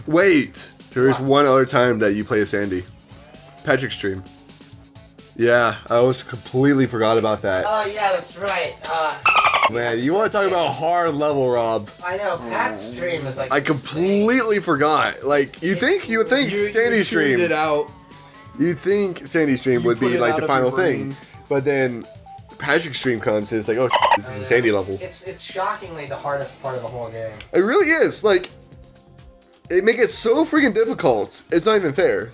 Wait, there is one other time that you play as Sandy. Patrick's stream. Yeah, I almost completely forgot about that. Oh yeah, that's right. Man, you want to talk about a hard level, Rob? I know Pat's stream is like. I completely forgot. Like you would think Sandy's stream. It out. You think Sandy's stream would be like the final thing, but then Patrick's stream comes and it's like, oh, this is a Sandy level. It's shockingly the hardest part of the whole game. It really is. Like, it make it so freaking difficult. It's not even fair.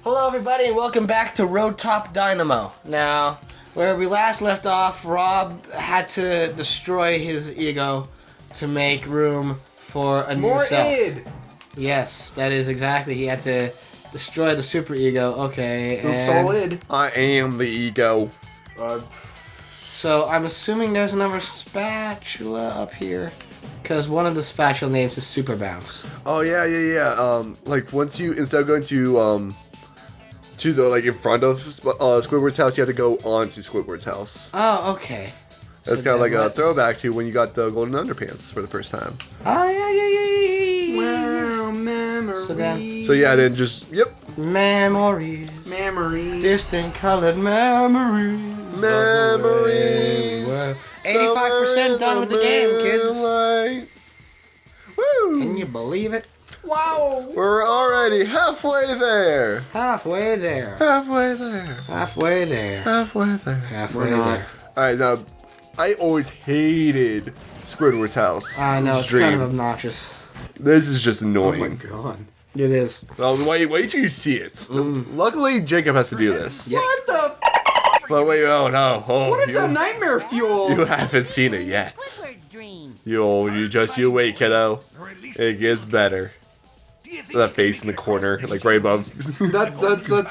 Hello everybody and welcome back to Roadtop Dynamo. Now, where we last left off, Rob had to destroy his ego to make room for a new self. Id. Yes, that is exactly. He had to destroy the super ego. Okay, Oops, all id. I am the ego. So I'm assuming there's another spatula up here, because one of the spatula names is Super Bounce. Oh yeah. Like once you instead of going to the like in front of Squidward's house, you have to go on to Squidward's house. Oh, okay. That's kind of like a throwback to when you got the golden underpants for the first time. Oh yeah. Wow, memories. So then just memories. Distant colored memories. 85% done with the game, kids. Woo! Can you believe it? Wow. We're already halfway there. Halfway there. Halfway there. Halfway there. Halfway there. Halfway there. Alright, now, I always hated Squidward's house. I know, it's kind of obnoxious. This is just Oh my annoying. god. It is. Well, wait till you see it. Luckily, Jacob has to do this. Yep. What the? But wait, oh no. Oh, What is that nightmare fuel? You haven't seen it yet. You wait, kiddo. It gets better. That face in the corner, like right above. That's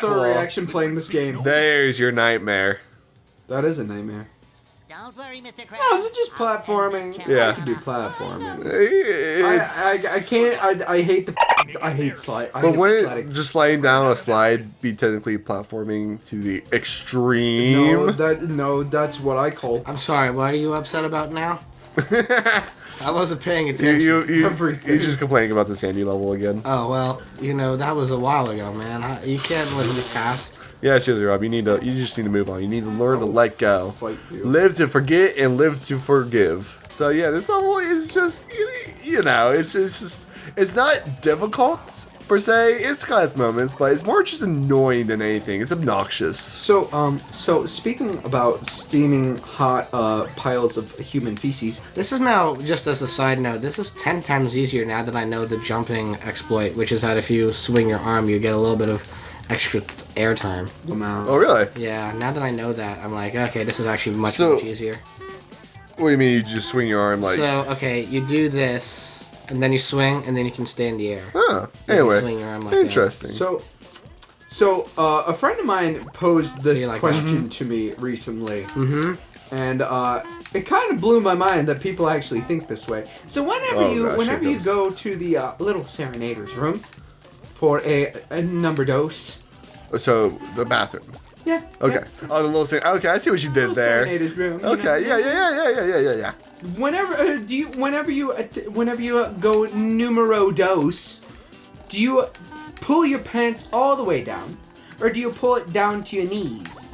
our reaction playing this game. There's your nightmare. That is a nightmare. Don't worry, Mr. Krabs. No, is it just platforming? Yeah. I can do platforming. It's... I can't. I hate the. I hate slide. But wouldn't just sliding down a slide be technically platforming to the extreme? No, that's what I call. I'm sorry, what are you upset about now? I wasn't paying attention. You're just complaining about the Sandy level again. Oh, well, that was a while ago, man. You can't live in the past. Yeah, seriously, Rob. You just need to move on. You need to learn to let go. Fight you. Live to forget and live to forgive. So yeah, this level is just, it's not difficult per se. It's got its moments, but it's more just annoying than anything. It's obnoxious. So speaking about steaming hot piles of human feces. This is now, just as a side note, this is 10 times easier now that I know the jumping exploit, which is that if you swing your arm, you get a little bit of extra airtime. Oh, really? Yeah, now that I know that, I'm like, okay, this is actually much easier. What do you mean you just swing your arm like... So, okay, you do this, and then you swing, and then you can stay in the air. Huh. Anyway, swing your arm like interesting. That. So a friend of mine posed this question to me recently. Mm-hmm. And it kind of blew my mind that people actually think this way. So whenever you go to the little serenader's room for a number dose. So the bathroom. Yeah. Okay. Yeah. Oh, the little thing. Okay, I see what you did little there. Serenader's room. Okay. Yeah. Whenever you go numero dos, do you pull your pants all the way down, or do you pull it down to your knees?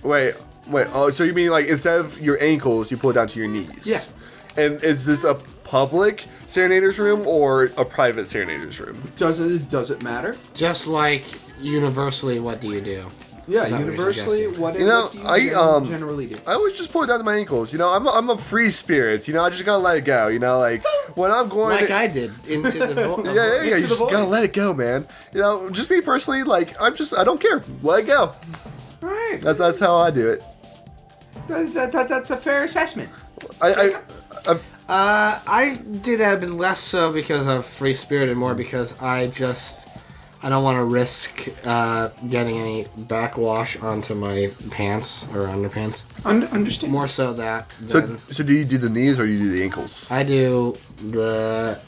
Wait. Oh, so you mean like instead of your ankles, you pull it down to your knees? Yeah. And is this a public serenader's room or a private serenader's room? Does it matter? Just like universally, what do you do? Yeah, universally, what do you generally do? I always just pull it down to my ankles. I'm a free spirit. I just gotta let it go. Like when I'm going, I did into the void. yeah. You just gotta let it go, man. Just me personally, like I don't care. Let it go. All right. That's how I do it. That's a fair assessment. I do that a bit less so because of free spirit and more because I don't want to risk getting any backwash onto my pants or underpants. Understand. More so that. So do you do the knees or do you do the ankles? I do the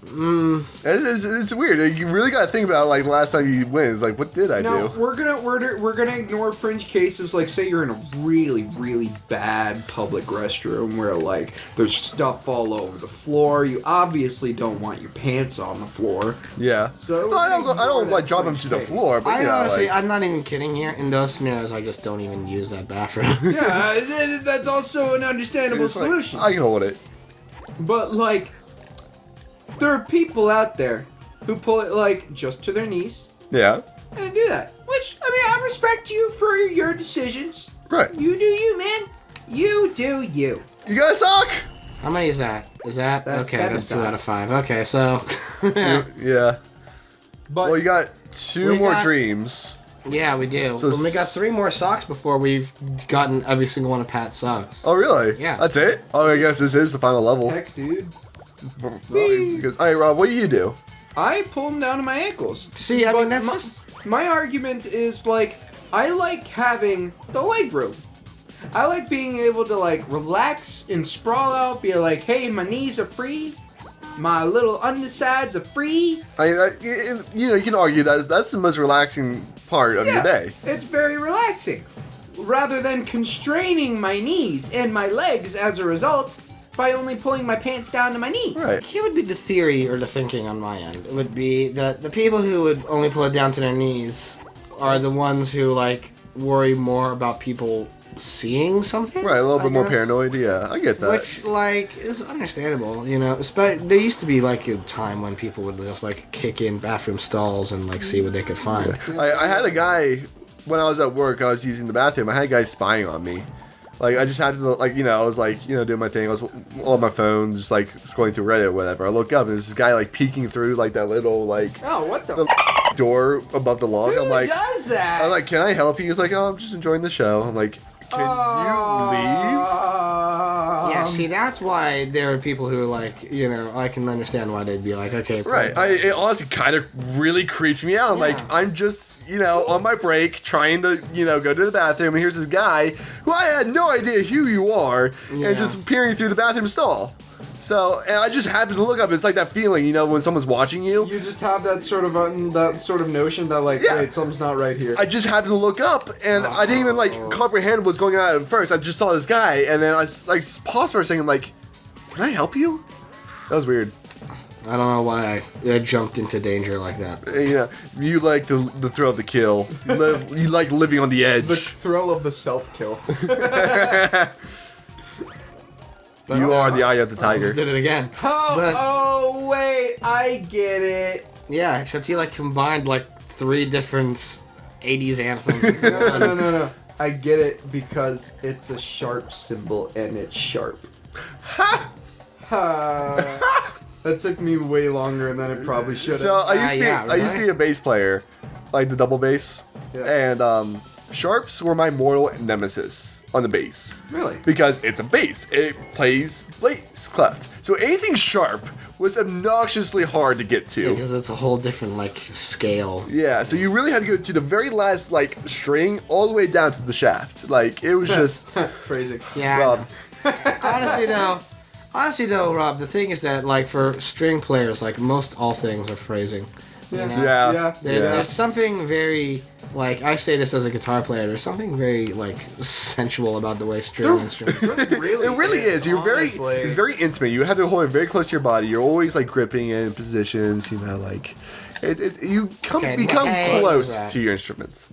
It's weird. Like, you really got to think about like last time you win. It's like, what did I do? We're gonna ignore fringe cases. Like, say you're in a really, really bad public restroom where like there's stuff all over the floor. You obviously don't want your pants on the floor. Yeah. So no, I don't like drop them to the floor. But honestly, I'm not even kidding here. In those scenarios, I just don't even use that bathroom. Yeah, that's also an understandable solution. I can hold it. But like, there are people out there who pull it like just to their knees. Yeah. And do that. Which, I mean, I respect you for your decisions. Right. You do you, man. You do you. You guys suck. How many is that? That's okay? 7 That's 2 times. out of 5. Okay, so Yeah. But Well, you got two We more got- dreams. yeah, we do. So we got 3 more socks before we've gotten every single one of Pat's socks. Oh, really? Yeah. That's it? Oh, I guess this is the final level. heck, dude. Because, all right, Rob, what do you do? I pull them down to my ankles. See, I mean, But that's my, just... my argument is like, I like having the leg room. I like being able to like relax and sprawl out, be like, hey, my knees are free. My little undersides are free. You can argue that's the most relaxing part of your day. It's very relaxing. Rather than constraining my knees and my legs as a result by only pulling my pants down to my knees. Right. Here would be the theory or the thinking on my end. It would be that the people who would only pull it down to their knees are the ones who, like, worry more about people seeing something. Right, a little bit more guess. paranoid. Yeah, I get that. Which, like, is understandable, you know. There used to be, like, a time when people would just, like, kick in bathroom stalls and, like, see what they could find. I had a guy, when I was at work, I was using the bathroom, I had a guy spying on me. Like, I just had to, like, I was, like, doing my thing. I was on my phone, just, like, scrolling through Reddit or whatever. I look up, and there's this guy, like, peeking through, like, that little, like, Oh, what the? door above the log. Who I'm like, does that? I'm like, can I help you? He's like, oh, I'm just enjoying the show. I'm like, can you leave? Yeah, see, that's why there are people who are like, I can understand why they'd be like, okay. Right. It honestly kind of really creeped me out. I'm like, I'm just, on my break trying to, go to the bathroom, and here's this guy who I had no idea who you are, and just peering through the bathroom stall. So, and I just happened to look up. It's like that feeling, when someone's watching you. You just have that sort of notion that like, Yeah. wait, something's not right here. I just happened to look up, and I didn't even comprehend what's going on at first. I just saw this guy, and then I paused for a second, like, can I help you? That was weird. I don't know why I jumped into danger like that. You like the thrill of the kill. You like living on the edge. The thrill of the self-kill. But, You are the eye of the I tiger. just did it again. Oh, wait, I get it. Yeah, except he, like, combined, like, 3 different 80s anthems into one. No. I get it because it's a sharp symbol and it's sharp. Ha! That took me way longer than it probably should have. So I used to be a bass player, like the double bass, Yeah. and sharps were my mortal nemesis on the bass. Really? Because it's a bass. It plays bass clefs. So anything sharp was obnoxiously hard to get to. Because it's a whole different, like, scale. Yeah, so you really had to go to the very last, like, string all the way down to the shaft. Like, it was just... Crazy. Yeah. Rob. Honestly, though, Rob, the thing is that, like, for string players, like, most all things are phrasing. You know? Yeah. There's something very, like, I say this as a guitar player, there's something very, like, sensual about the way string instruments. It really is. You're honestly. it's very intimate. You have to hold it very close to your body. You're always like gripping it in positions. Like you become hey, close right. to your instruments.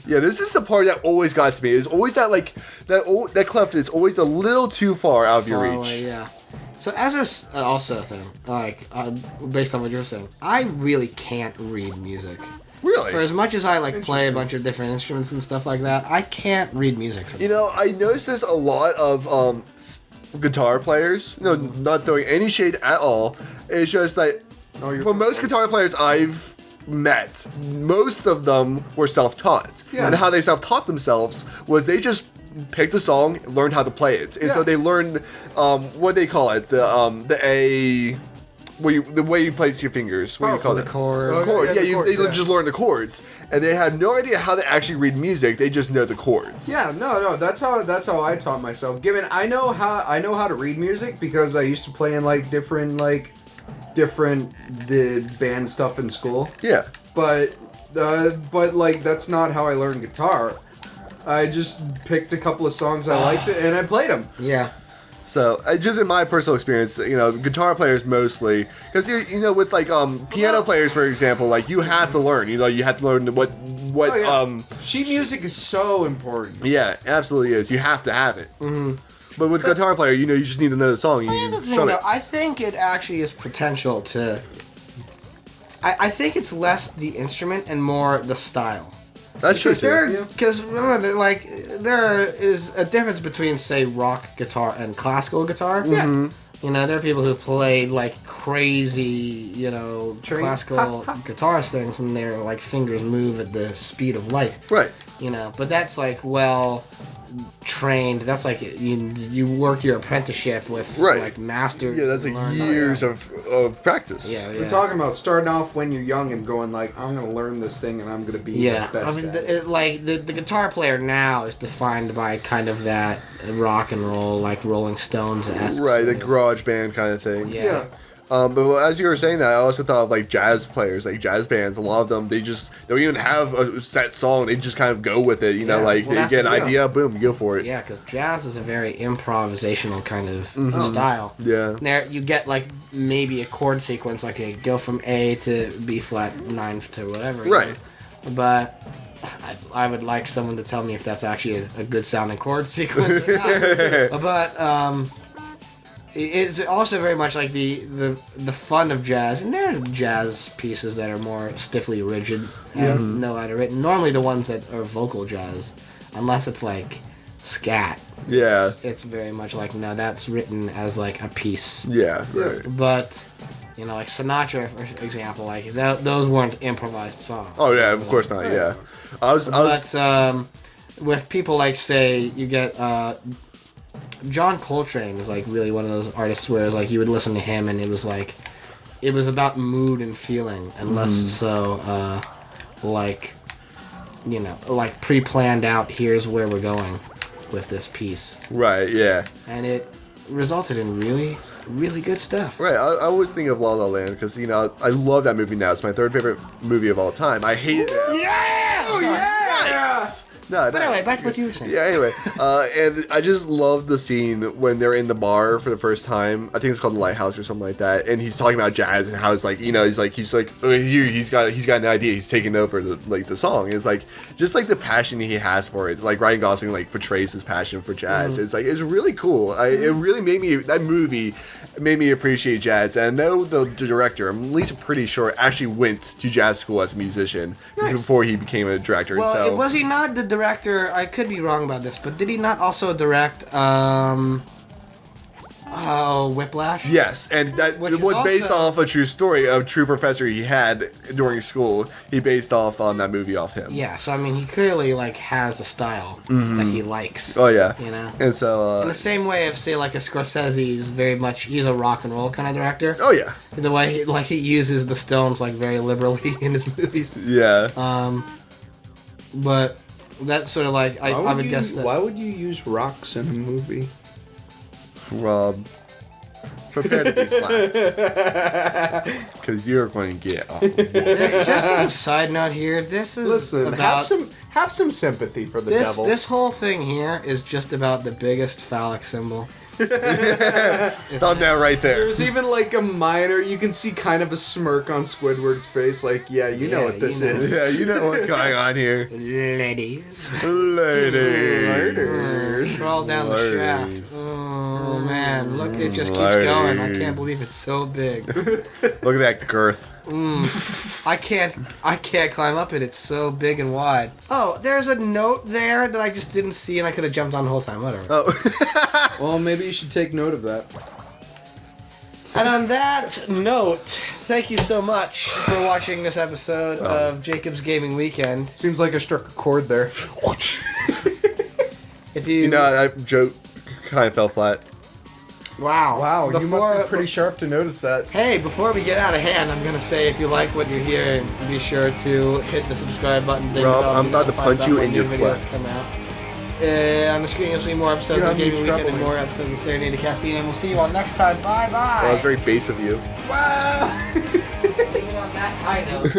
Yeah, this is the part that always got to me. It's always that like that clef is always a little too far out of your reach. Away, yeah. So as a also thing, like based on what you're saying, I really can't read music. Really? For as much as I like play a bunch of different instruments and stuff like that, I can't read music. I noticed this a lot of guitar players. Not throwing any shade at all. It's just like for most guitar players I've met, most of them were self-taught. Yeah. And how they self-taught themselves was they just picked a song, learned how to play it, and so they learned what they call it, the A. The way you place your fingers, what do you call the it? chord. They just learn the chords, and they had no idea how to actually read music. They just know the chords. Yeah, no, that's how I taught myself. Given I know how to read music because I used to play in like different like different the band stuff in school. Yeah. But like that's not how I learned guitar. I just picked a couple of songs I liked and I played them. Yeah. So, just in my personal experience, guitar players mostly, because with like piano players, for example, like you have to learn. You have to learn what sheet music is so important. Yeah, absolutely is. You have to have it. Mm-hmm. But with guitar player, you just need to know the song. I think it actually is potential to. I think it's less the instrument and more the style. That's true. Because remember, like, there is a difference between, say, rock guitar and classical guitar. Mm-hmm. There are people who play like crazy, classical guitarist things, and their like fingers move at the speed of light. Right. But that's like trained. That's like you work your apprenticeship with like masters. Yeah, that's like years of practice. Yeah. We're talking about starting off when you're young and going like, I'm gonna learn this thing and I'm gonna be the best. I mean, the guitar player now is defined by kind of that rock and roll, like Rolling Stones-esque. Right, the garage band kind of thing. Yeah. But as you were saying that, I also thought of like jazz players, like jazz bands. A lot of them, they don't even have a set song. They just kind of go with it. They get an idea, boom, you go for it. Yeah, because jazz is a very improvisational kind of style. Yeah. There you get like maybe a chord sequence, like a go from A to B flat 9 to whatever. Right. But I would like someone to tell me if that's actually a good sounding chord sequence. But it's also very much like the fun of jazz, and there are jazz pieces that are more stiffly rigid and no line written. Normally, the ones that are vocal jazz, unless it's like scat. Yeah, it's very much like no, that's written as like a piece. Yeah, right. But like Sinatra, for example, like those weren't improvised songs. Oh yeah, of course not. Yeah, But with people like say you get. John Coltrane is like really one of those artists where it's like you would listen to him and it was about mood and feeling and less so like pre-planned out, here's where we're going with this piece. Right, yeah. And it resulted in really, really good stuff. Right, I always think of La La Land because, I love that movie now. It's my third favorite movie of all time. I hate it. Yeah! Oh, yeah! Nice! No, but anyway, back to what you were saying. Yeah, anyway. And I just love the scene when they're in the bar for the first time. I think it's called The Lighthouse or something like that. And he's talking about jazz and how it's like, he's got an idea. He's taking over the song. It's like, just like the passion he has for it. Like Ryan Gosling portrays his passion for jazz. It's like, it's really cool. It really that movie made me appreciate jazz. And I know the director, I'm at least pretty sure, actually went to jazz school as a musician before he became a director. Well, was he not the director? I could be wrong about this, but did he not also direct Whiplash? Yes, and that was based off a true story, a true professor he had during school. He based off on that movie off him. Yeah, so I mean, he clearly has a style that he likes. Oh yeah, and so in the same way of say like a Scorsese is very much he's a rock and roll kind of director. Oh yeah, the way he uses the Stones very liberally in his movies. Yeah. But that's sort of I would guess that. Why would you use rocks in a movie? Rob, prepare to be slapped. Because you're going to get off. Just as a side note here, this is about... Have some sympathy for the devil. This whole thing here is just about the biggest phallic symbol. Thumbnail right there. There's even a minor, you can see kind of a smirk on Squidward's face, you know what this is. Yeah, you know what's going on here. Ladies. Scroll down the shaft. Oh man, look, it just keeps going. I can't believe it's so big. Look at that girth. I can't climb up it. It's so big and wide. Oh, there's a note there that I just didn't see, and I could have jumped on the whole time. Whatever. Oh. Well, maybe you should take note of that. And on that note, thank you so much for watching this episode of Jacob's Gaming Weekend. Seems like I struck a chord there. If you that joke kind of fell flat. Wow, you must be pretty sharp to notice that. Hey, before we get out of hand, I'm going to say if you like what you're hearing, be sure to hit the subscribe button. Rob, I'm about to punch you in your cleft. On the screen, you'll see more episodes of Gaming Weekend and more episodes of Serenade Caffeine. And we'll see you all next time. Bye bye. Well, that was very base of you. Wow. On that high note.